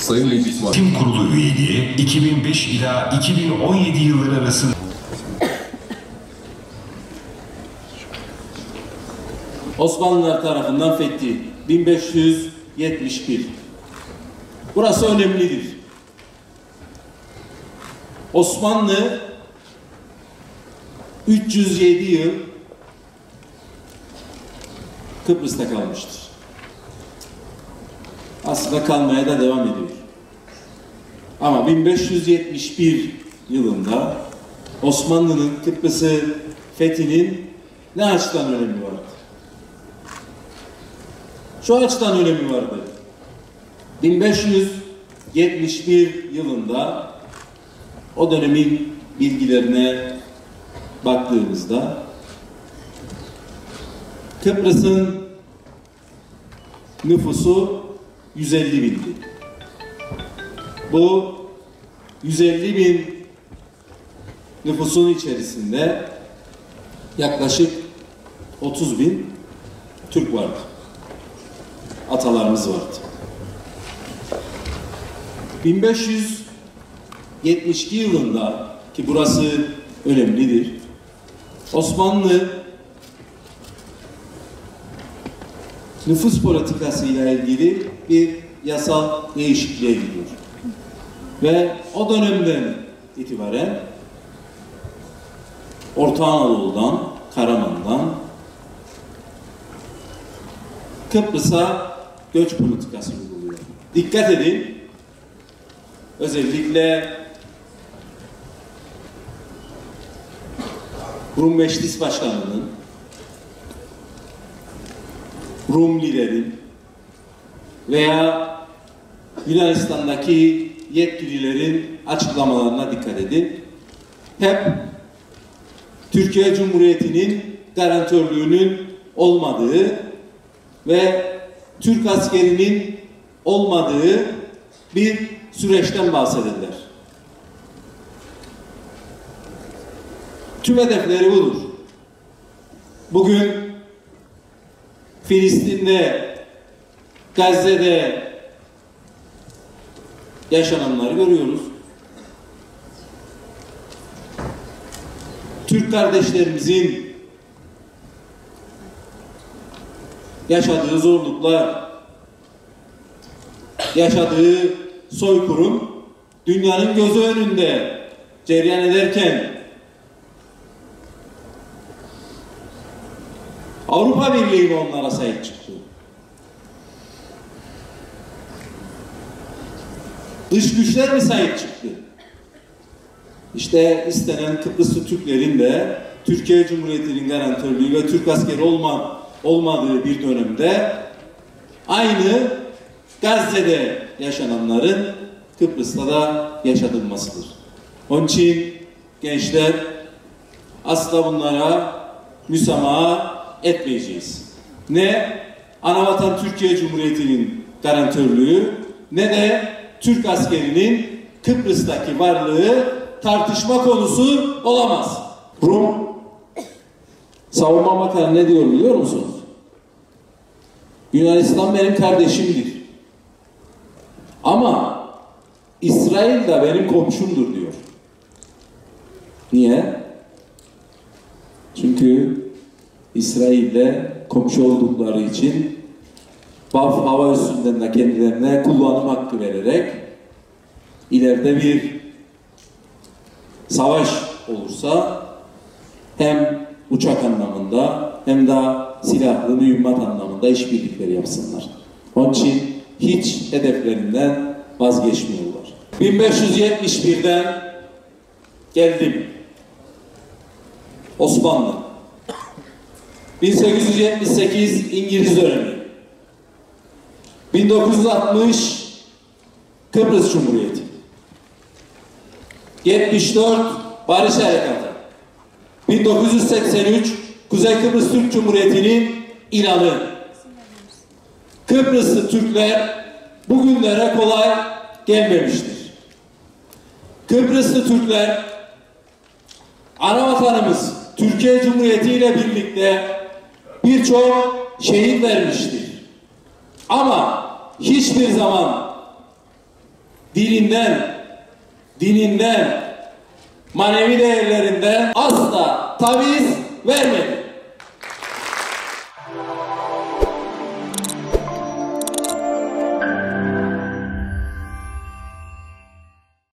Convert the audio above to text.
Sayın Meclis Yönetim Kurulu üyeliği 2005 ila 2017 yılları arasında Osmanlılar tarafından fethi 1571. Burası önemlidir. Osmanlı 307 yıl Kıbrıs'ta kalmıştır. Aslında kalmaya da devam ediyor. Ama 1571 yılında Osmanlı'nın Kıbrıs'ı fethinin ne açıdan önemi vardı? Şu açıdan önemi vardı. 1571 yılında o dönemin bilgilerine baktığımızda Kıbrıs'ın nüfusu 150 bindi. Bu 150 bin nüfusun içerisinde yaklaşık 30 bin Türk vardı. Atalarımız vardı. 1572 yılında ki burası önemlidir. Osmanlı nüfus politikasıyla ilgili bir yasal değişikliğe gidiyor. Ve o dönemden itibaren Orta Anadolu'dan, Karaman'dan Kıbrıs'a göç politikası uyguluyor. Dikkat edin, özellikle Rum Meclis Başkanı'nın, Rumlilerin veya Yunanistan'daki yetkililerin açıklamalarına dikkat edin. Hep Türkiye Cumhuriyeti'nin garantörlüğünün olmadığı ve Türk askerinin olmadığı bir süreçten bahsederler. Tüm hedefleri budur. Bugün Filistin'de, Gazze'de yaşananları görüyoruz. Türk kardeşlerimizin yaşadığı zorluklar, yaşadığı soykırım dünyanın gözü önünde cereyan ederken Avrupa Birliği onlara sahip çıktı. Dış güçler mi sahip çıktı? İşte istenen Kıbrıslı Türklerin de Türkiye Cumhuriyeti'nin garantörlüğü ve Türk askeri olmadığı bir dönemde aynı Gazze'de yaşananların Kıbrıs'ta da yaşatılmasıdır. Onun için gençler asla bunlara müsamaha etmeyeceğiz. Ne Anavatan Türkiye Cumhuriyeti'nin garantörlüğü ne de Türk askerinin Kıbrıs'taki varlığı tartışma konusu olamaz. Rum Savunma Bakanı ne diyor biliyor musunuz? Yunanistan benim kardeşimdir. Ama İsrail de benim komşumdur diyor. Niye? Çünkü İsrail'le komşu oldukları için Baf hava üssünden de kendilerine kullanım hakkı vererek ileride bir savaş olursa hem uçak anlamında hem de silahlı mühimmat anlamında işbirlikleri yapsınlar. Onun için hiç hedeflerinden vazgeçmiyorlar. 1571'den geldim. Osmanlı. 1878 İngiliz dönemi. 1960 Kıbrıs Cumhuriyeti. 74 Barış Harekatı. 1983 Kuzey Kıbrıs Türk Cumhuriyeti'nin ilanı. Kıbrıslı Türkler bugünlere kolay gelmemiştir. Kıbrıslı Türkler anavatanımız Türkiye Cumhuriyeti ile birlikte birçok şehit vermiştir. Ama hiçbir zaman dininden, manevi değerlerinden asla taviz vermedi.